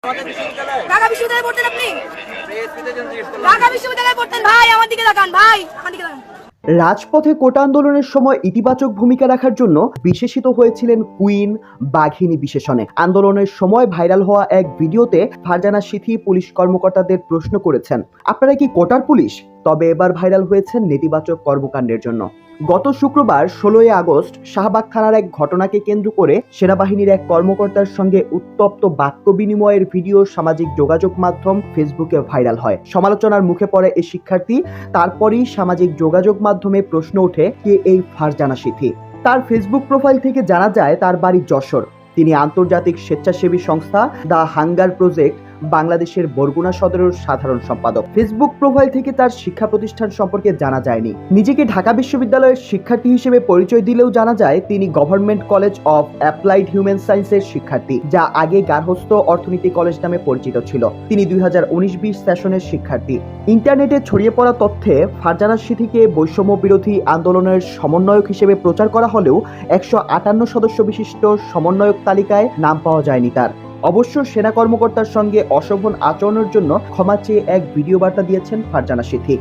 ঢাকা বিশ্ববিদ্যালয়ে পড়তেন আপনি? ঢাকা বিশ্ববিদ্যালয়ে পড়তেন ভাই, আমার দিকে তাকান ভাই, আমার দিকে তাকান। রাজপথে কোটা আন্দোলনের সময় ইতিবাচক ভূমিকা রাখার জন্য বিশেষিত হয়েছিলেন কুইন বাঘিনী বিশেষণে। আন্দোলনের সময় ভাইরাল হওয়া এক ভিডিওতে ফারজানা সিথি পুলিশ কর্মকর্তাদের প্রশ্ন করেছেন, আপনারা কি কোটার পুলিশ? তবে এবার ভাইরাল হয়েছেন নেতিবাচক কর্মকাণ্ডের জন্য। গত শুক্রবার 16 আগস্ট শাহবাগ থানার এক ঘটনাকে কেন্দ্র করে সেনাবাহিনীর এক কর্মকর্তার সঙ্গে উত্তপ্ত বাক্য বিনিময়ের ভিডিও সামাজিক যোগাযোগ মাধ্যম ফেসবুকে ভাইরাল হয়। সমালোচনার মুখে পড়ে এই শিক্ষার্থী। তারপরই সামাজিক যোগাযোগ মাধ্যমে প্রশ্ন ওঠে, কে এই ফারজানা সিথি? তার ফেসবুক প্রোফাইল থেকে জানা যায় তার বাড়ি যশোর। তিনি আন্তর্জাতিক স্বেচ্ছাসেবী সংস্থা দ্য হাঙ্গার প্রজেক্ট বাংলাদেশের বরগুনা সদরের সাধারণ সম্পাদক। ফেসবুক প্রোফাইল থেকে তার শিক্ষা প্রতিষ্ঠান সম্পর্কে জানা যায়নি। নিজেকে ঢাকা বিশ্ববিদ্যালয়ের শিক্ষার্থী হিসেবে পরিচয় দিলেও জানা যায় তিনি government college of applied human সায়েন্সের শিক্ষার্থী, যা আগে গার্হস্থ্য অর্থনীতি কলেজ নামে পরিচিত ছিল। তিনি 2019-20 সেশনের শিক্ষার্থী। ইন্টারনেটে ছড়িয়ে পড়া তথ্যে ফারজানা সিথিকে বৈষম্য বিরোধী আন্দোলনের সমন্বয়ক হিসেবে প্রচার করা হলেও 158 সদস্য বিশিষ্ট সমন্বয়ক তালিকায় নাম পাওয়া যায়নি তার। অবশ্য সেনা কর্মকর্তার সঙ্গে অশোভন আচরণের জন্য ক্ষমা চেয়ে এক ভিডিও বার্তা দিয়েছেন ফারজানা সিথি।